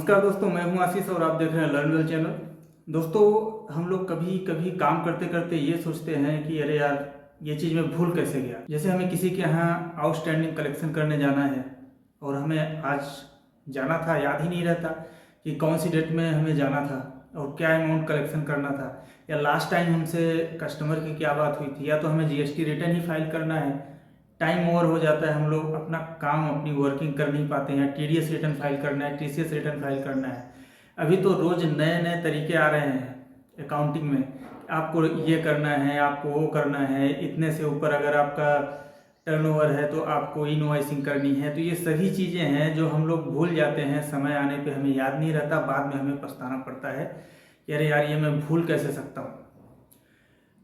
नमस्कार दोस्तों, मैं हूं आशीष और आप देख रहे हैं लर्न वेल चैनल। दोस्तों, हम लोग कभी कभी काम करते करते ये सोचते हैं कि अरे यार, ये चीज़ मैं भूल कैसे गया। जैसे हमें किसी के यहाँ आउटस्टैंडिंग कलेक्शन करने जाना है और हमें आज जाना था, याद ही नहीं रहता कि कौन सी डेट में हमें जाना था और क्या अमाउंट कलेक्शन करना था, या लास्ट टाइम हमसे कस्टमर की क्या बात हुई थी, या तो हमें जीएसटी रिटर्न ही फाइल करना है। टाइम ओवर हो जाता है, हम लोग अपना काम अपनी वर्किंग कर नहीं पाते हैं। टीडीएस रिटर्न फाइल करना है, टीसीएस रिटर्न फाइल करना है। अभी तो रोज़ नए नए तरीके आ रहे हैं अकाउंटिंग में। आपको ये करना है, आपको वो करना है, इतने से ऊपर अगर आपका टर्नओवर है तो आपको इनवॉइसिंग करनी है। तो ये सभी चीज़ें हैं जो हम लोग भूल जाते हैं, समय आने पे हमें याद नहीं रहता, बाद में हमें पछताना पड़ता है कि अरे यार, ये मैं भूल कैसे सकता हूँ।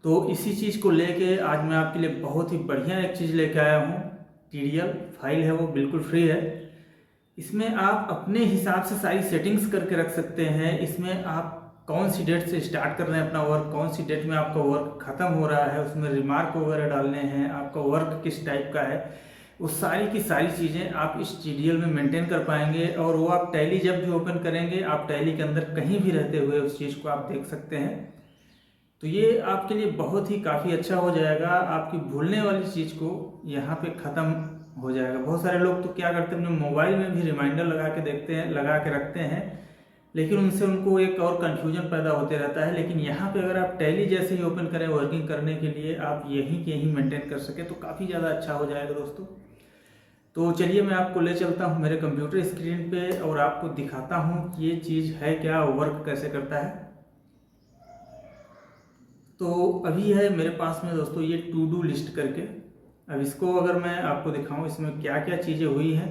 तो इसी चीज़ को लेके आज मैं आपके लिए बहुत ही बढ़िया एक चीज़ लेके आया हूँ। टीडीएल फाइल है, वो बिल्कुल फ्री है। इसमें आप अपने हिसाब से सारी सेटिंग्स करके रख सकते हैं। इसमें आप कौन सी डेट से स्टार्ट कर रहे हैं अपना वर्क, कौन सी डेट में आपका वर्क ख़त्म हो रहा है, उसमें रिमार्क वगैरह डालने हैं, आपका वर्क किस टाइप का है, वो सारी की सारी चीज़ें आप इस टीडीएल में मेंटेन कर पाएंगे। और वो आप टैली जब भी ओपन करेंगे, आप टैली के अंदर कहीं भी रहते हुए उस चीज़ को आप देख सकते हैं। तो ये आपके लिए बहुत ही काफ़ी अच्छा हो जाएगा। आपकी भूलने वाली चीज़ को यहाँ पे ख़त्म हो जाएगा। बहुत सारे लोग तो क्या करते हैं, अपने मोबाइल में भी रिमाइंडर लगा के देखते हैं, लगा के रखते हैं, लेकिन उनसे उनको एक और कन्फ्यूजन पैदा होते रहता है। लेकिन यहाँ पे अगर आप टैली जैसे ही ओपन करें वर्किंग करने के लिए, आप यहीं के यहीं मेंटेन कर सके तो काफ़ी ज़्यादा अच्छा हो जाएगा दोस्तों। तो चलिए, मैं आपको ले चलता हूँ मेरे कंप्यूटर स्क्रीन पे और आपको दिखाता हूँ कि ये चीज़ है क्या, वर्क कैसे करता है। तो अभी है मेरे पास में दोस्तों ये टू डू लिस्ट करके। अब इसको अगर मैं आपको दिखाऊं इसमें क्या क्या चीज़ें हुई हैं,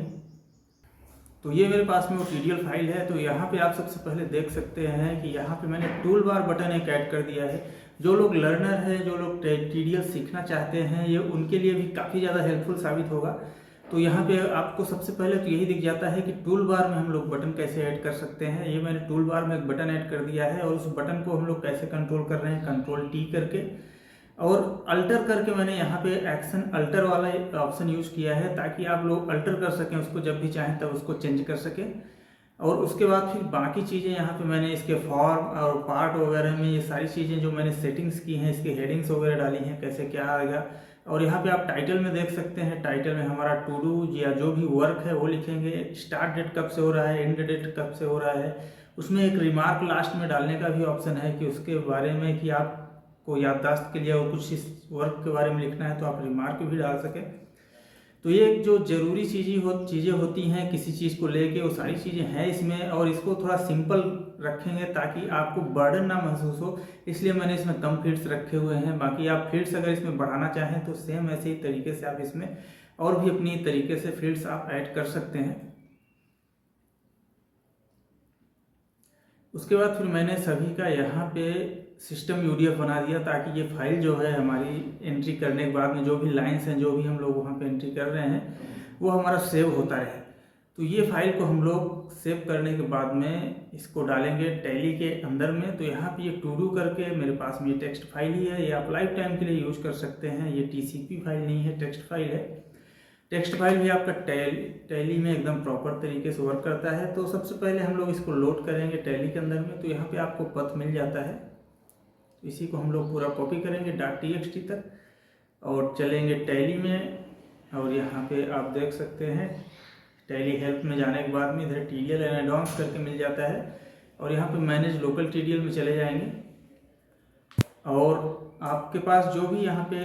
तो ये मेरे पास में वो टीडीएल फाइल है। तो यहाँ पे आप सबसे पहले देख सकते हैं कि यहाँ पे मैंने टूल बार बटन एक ऐड कर दिया है। जो लोग लर्नर है, जो लोग टीडीएल सीखना चाहते हैं, ये उनके लिए भी काफ़ी ज़्यादा हेल्पफुल साबित होगा। तो यहाँ पे आपको सबसे पहले तो यही दिख जाता है कि टूल बार में हम लोग बटन कैसे ऐड कर सकते हैं। ये मैंने टूल बार में एक बटन ऐड कर दिया है और उस बटन को हम लोग कैसे कंट्रोल कर रहे हैं, कंट्रोल टी करके और अल्टर करके मैंने यहाँ पे एक्शन अल्टर वाला ऑप्शन यूज़ किया है, ताकि आप लोग अल्टर कर सकें उसको, जब भी चाहें तब उसको चेंज कर सकें। और उसके बाद फिर बाकी चीज़ें यहाँ पे मैंने इसके फॉर्म और पार्ट वगैरह में ये सारी चीज़ें जो मैंने सेटिंग्स की हैं, इसके हेडिंग्स वगैरह डाली हैं, कैसे क्या आएगा। और यहाँ पे आप टाइटल में देख सकते हैं, टाइटल में हमारा टू डू या जो भी वर्क है वो लिखेंगे, स्टार्ट डेट कब से हो रहा है, एंड डेट कब से हो रहा है। उसमें एक रिमार्क लास्ट में डालने का भी ऑप्शन है कि उसके बारे में कि आपको याददाश्त के लिए और कुछ इस वर्क के बारे में लिखना है तो आप रिमार्क भी डाल सकें। तो ये जो ज़रूरी चीज़ें होती हैं किसी चीज़ को लेके, वो सारी चीज़ें हैं इसमें। और इसको थोड़ा सिंपल रखेंगे ताकि आपको बर्डन ना महसूस हो, इसलिए मैंने इसमें कम फील्ड्स रखे हुए हैं। बाकी आप फील्ड्स अगर इसमें बढ़ाना चाहें तो सेम ऐसे ही तरीके से आप इसमें और भी अपनी तरीके से फील्ड्स आप ऐड कर सकते हैं। उसके बाद फिर मैंने सभी का यहाँ पे सिस्टम यूडीएफ बना दिया, ताकि ये फाइल जो है हमारी एंट्री करने के बाद में जो भी लाइंस हैं, जो भी हम लोग वहाँ पे एंट्री कर रहे हैं, वो हमारा सेव होता रहे। तो ये फाइल को हम लोग सेव करने के बाद में इसको डालेंगे टैली के अंदर में। तो यहाँ पे ये टू डू करके मेरे पास में ये टेक्स्ट फाइल ही है, ये आप लाइफ टाइम के लिए यूज़ कर सकते हैं। ये टीसीपी फाइल नहीं है, टेक्स्ट फाइल है। टेक्स्ट फाइल भी आपका टैली में एकदम प्रॉपर तरीके से वर्क करता है। तो सबसे पहले हम लोग इसको लोड करेंगे टैली के अंदर में। तो यहाँ पे आपको पथ मिल जाता है, तो इसी को हम लोग पूरा कॉपी करेंगे .txt तक और चलेंगे टैली में। और यहाँ पे आप देख सकते हैं टैली हेल्प में जाने के बाद में इधर टीडीएल एंड एडवांस करके मिल जाता है और यहाँ पे मैनेज लोकल टीडीएल में चले जाएंगे। और आपके पास जो भी यहाँ पे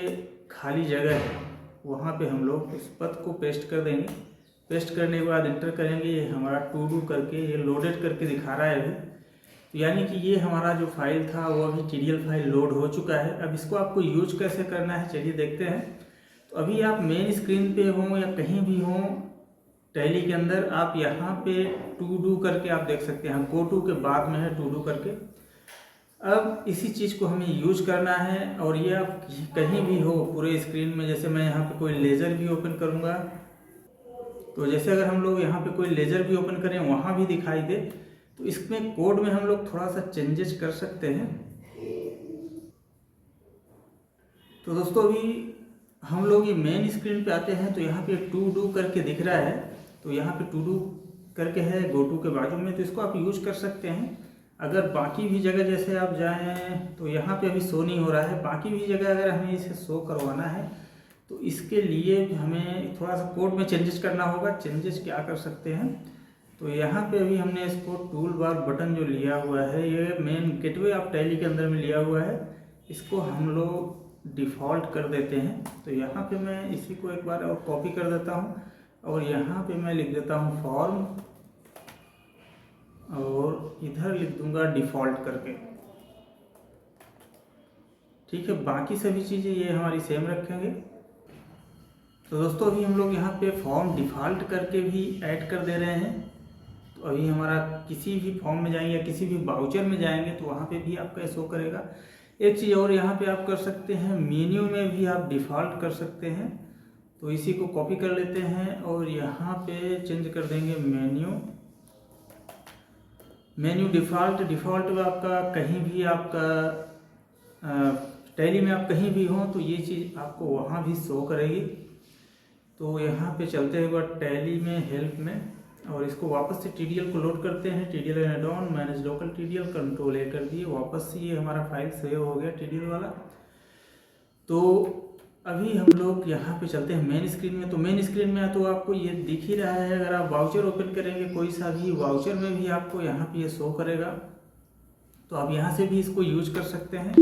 खाली जगह है वहाँ पे हम लोग उस पथ को पेस्ट कर देंगे। पेस्ट करने के बाद इंटर करेंगे। ये हमारा टू डू करके ये लोडेड करके दिखा रहा है अभी, तो यानी कि ये हमारा जो फाइल था वो अभी टीडीएल फाइल लोड हो चुका है। अब इसको आपको यूज कैसे करना है चलिए देखते हैं। तो अभी आप मेन स्क्रीन पे हों या कहीं भी हों टैली के अंदर, आप यहाँ पे टू डू करके आप देख सकते हैं, गो टू के बाद में है टू डू करके। अब इसी चीज़ को हमें यूज करना है और ये आप कहीं भी हो पूरे स्क्रीन में। जैसे मैं यहाँ पे कोई लेज़र भी ओपन करूँगा, तो जैसे अगर हम लोग यहाँ पे कोई लेज़र भी ओपन करें वहाँ भी दिखाई दे, तो इसमें कोड में हम लोग थोड़ा सा चेंजेस कर सकते हैं। तो दोस्तों अभी हम लोग ये मेन स्क्रीन पे आते हैं, तो यहाँ पे टू डू करके दिख रहा है। तो यहाँ पे टू डू करके है गो टू के बाजू में, तो इसको आप यूज कर सकते हैं। अगर बाकी भी जगह जैसे आप जाएं तो यहाँ पे अभी शो नहीं हो रहा है, बाकी भी जगह अगर हमें इसे शो करवाना है तो इसके लिए हमें थोड़ा सा कोड में चेंजेस करना होगा। चेंजेस क्या कर सकते हैं, तो यहाँ पे अभी हमने इसको टूल बार बटन जो लिया हुआ है, ये मेन गेटवे ऑफ टैली के अंदर में लिया हुआ है, इसको हम लोग डिफ़ॉल्ट कर देते हैं। तो यहाँ पे मैं इसी को एक बार और कॉपी कर देता हूँ और यहाँ पे मैं लिख देता हूँ फॉर्म और इधर लिख दूंगा डिफ़ॉल्ट करके। ठीक है, बाकी सभी चीज़ें ये हमारी सेम रखेंगे। तो दोस्तों अभी हम लोग यहाँ पे फॉर्म डिफ़ॉल्ट करके भी ऐड कर दे रहे हैं। तो अभी हमारा किसी भी फॉर्म में जाएंगे या किसी भी वाउचर में जाएंगे तो वहाँ पे भी आपका शो करेगा। एक चीज़ और यहाँ पे आप कर सकते हैं, मेन्यू में भी आप डिफ़ॉल्ट कर सकते हैं। तो इसी को कॉपी कर लेते हैं और यहाँ पे चेंज कर देंगे मेन्यू डिफ़ॉल्ट में आपका कहीं भी आपका टैली में आप कहीं भी हो तो ये चीज़ आपको वहाँ भी शो करेगी। तो यहाँ पे चलते हुए टैली में हेल्प में और इसको वापस से TDL को लोड करते हैं। TDL add on manage local TDL control A कर दिए, वापस से ये हमारा फाइल सेव हो गया TDL वाला। तो अभी हम लोग यहाँ पे चलते हैं मेन स्क्रीन में। तो मेन स्क्रीन में तो आपको ये दिख ही रहा है, अगर आप वाउचर ओपन करेंगे कोई सा भी वाउचर में भी आपको यहाँ पे ये शो करेगा। तो आप यहाँ से भी इसको यूज कर सकते हैं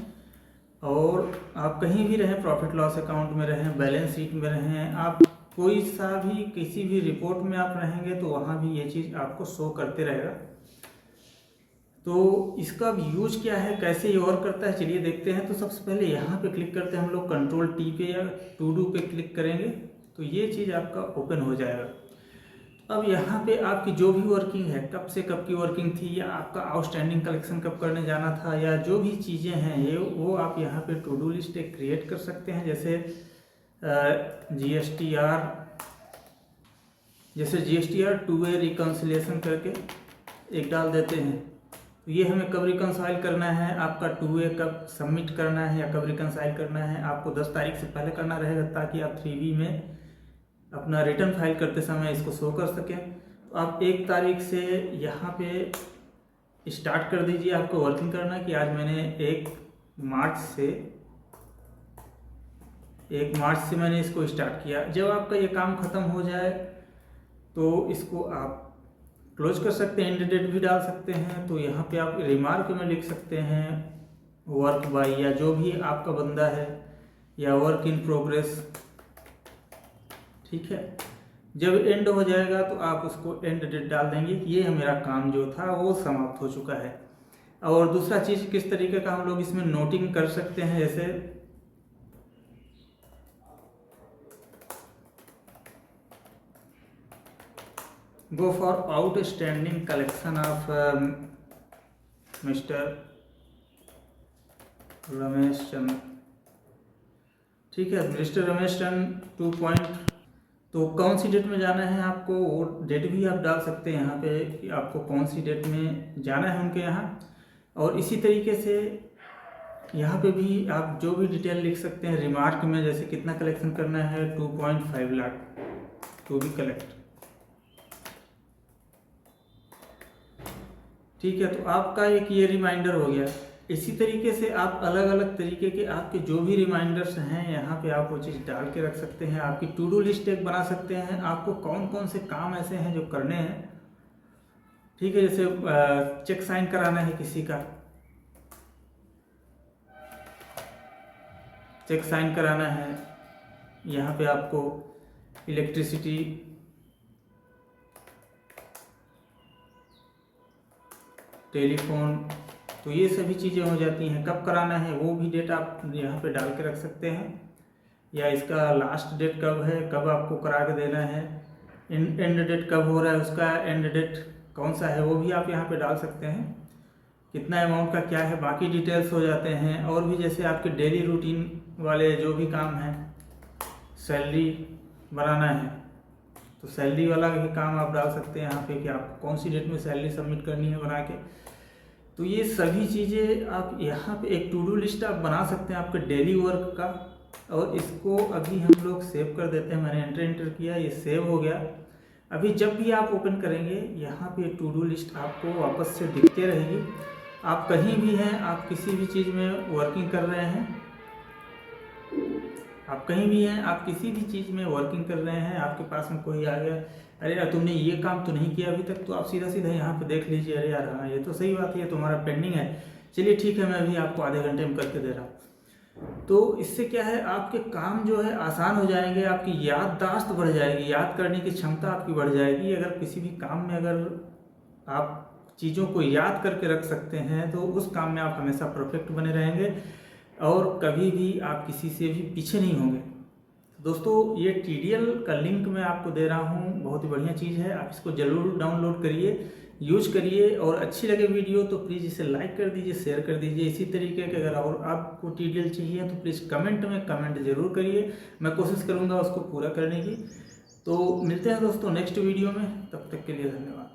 और आप कहीं भी रहें, प्रॉफिट लॉस अकाउंट में रहें, बैलेंस शीट में रहें, आप कोई सा भी किसी भी रिपोर्ट में आप रहेंगे तो वहाँ भी ये चीज़ आपको शो करते रहेगा। तो इसका यूज क्या है, कैसे ये वर्क करता है, चलिए देखते हैं। तो सबसे पहले यहाँ पे क्लिक करते हैं हम लोग, कंट्रोल T पे या टू डू पे क्लिक करेंगे तो ये चीज़ आपका ओपन हो जाएगा। अब यहाँ पे आपकी जो भी वर्किंग है, कब से कब की वर्किंग थी, या आपका आउटस्टैंडिंग कलेक्शन कब करने जाना था, या जो भी चीज़ें हैं ये वो आप यहाँ पे टू डू लिस्ट एक क्रिएट कर सकते हैं। जैसे GSTR 2A रिकन्सिलेशन करके एक डाल देते हैं। तो ये हमें कब रिकन्साइल करना है, आपका 2A कब सबमिट करना है या कब रिकन्साइल करना है, आपको 10 तारीख से पहले करना रहेगा ताकि आप 3B में अपना रिटर्न फाइल करते समय इसको शो कर सकें। तो आप 1 तारीख से यहाँ पे स्टार्ट कर दीजिए आपको वर्किंग करना कि आज मैंने 1 मार्च से मैंने इसको स्टार्ट किया। जब आपका ये काम ख़त्म हो जाए तो इसको आप क्लोज कर सकते हैं, एंड डेट भी डाल सकते हैं। तो यहाँ पे आप रिमार्क में लिख सकते हैं वर्क बाय, या जो भी आपका बंदा है, या वर्क इन प्रोग्रेस। ठीक है, जब एंड हो जाएगा तो आप उसको एंड डेट डाल देंगे कि ये मेरा काम जो था वो समाप्त हो चुका है। और दूसरा चीज़ किस तरीके का हम लोग इसमें नोटिंग कर सकते हैं, जैसे go for outstanding collection of mister Ramesh Chand. ठीक है, मिस्टर रमेश चंद 2 पॉइंट। तो कौन सी डेट में जाना है आपको, वो डेट भी आप डाल सकते हैं यहाँ पे कि आपको कौन सी डेट में जाना है उनके यहाँ। और इसी तरीके से यहाँ पे भी आप जो भी डिटेल लिख सकते हैं रिमार्क में, जैसे कितना कलेक्शन करना है, 2.5 लाख टू बी कलेक्ट। ठीक है, तो आपका एक ये रिमाइंडर हो गया। इसी तरीके से आप अलग अलग तरीके के आपके जो भी रिमाइंडर्स हैं यहाँ पे आप वो चीज़ डाल के रख सकते हैं। आपकी टू डू लिस्ट एक बना सकते हैं, आपको कौन कौन से काम ऐसे हैं जो करने हैं। ठीक है, जैसे चेक साइन कराना है किसी का, चेक साइन कराना है, यहाँ पे आपको इलेक्ट्रिसिटी, टेलीफोन, तो ये सभी चीज़ें हो जाती हैं। कब कराना है वो भी डेट आप यहाँ पे डाल के रख सकते हैं, या इसका लास्ट डेट कब है, कब आपको करा के देना है, एंड डेट कब हो रहा है, उसका एंड डेट कौन सा है वो भी आप यहाँ पे डाल सकते हैं। कितना अमाउंट का क्या है, बाकी डिटेल्स हो जाते हैं। और भी जैसे आपके डेली रूटीन वाले जो भी काम हैं, सैलरी बनाना है तो सैलरी वाला भी काम आप डाल सकते हैं यहाँ पे कि आपको कौन सी डेट में सैलरी सबमिट करनी है बना के। तो ये सभी चीज़ें आप यहाँ पे एक टू डू लिस्ट आप बना सकते हैं आपके डेली वर्क का। और इसको अभी हम लोग सेव कर देते हैं। मैंने एंटर किया, ये सेव हो गया। अभी जब भी आप ओपन करेंगे यहाँ पे टू डू लिस्ट आपको वापस से दिखते रहेगी। आप कहीं भी हैं, आप किसी भी चीज़ में वर्किंग कर रहे हैं, आप कहीं भी हैं, आप किसी भी चीज़ में वर्किंग कर रहे हैं, आपके पास में कोई आ गया, अरे यार तुमने ये काम तो नहीं किया अभी तक, तो आप सीधा सीधा यहाँ पे देख लीजिए, अरे यार हाँ ये तो सही बात है, ये तुम्हारा पेंडिंग है, चलिए ठीक है मैं अभी आपको आधे घंटे में करके दे रहा हूँ। तो इससे क्या है, आपके काम जो है आसान हो जाएंगे, आपकी याददाश्त बढ़ जाएगी, याद करने की क्षमता आपकी बढ़ जाएगी। अगर किसी भी काम में अगर आप चीज़ों को याद करके रख सकते हैं तो उस काम में आप हमेशा परफेक्ट बने रहेंगे और कभी भी आप किसी से भी पीछे नहीं होंगे। दोस्तों ये TDL का लिंक मैं आपको दे रहा हूँ, बहुत ही बढ़िया चीज़ है, आप इसको ज़रूर डाउनलोड करिए, यूज करिए, और अच्छी लगे वीडियो तो प्लीज़ इसे लाइक कर दीजिए, शेयर कर दीजिए। इसी तरीके के अगर और आपको TDL चाहिए तो प्लीज़ कमेंट में कमेंट ज़रूर करिए, मैं कोशिश करूँगा उसको पूरा करने की। तो मिलते हैं दोस्तों नेक्स्ट वीडियो में, तब तक के लिए धन्यवाद।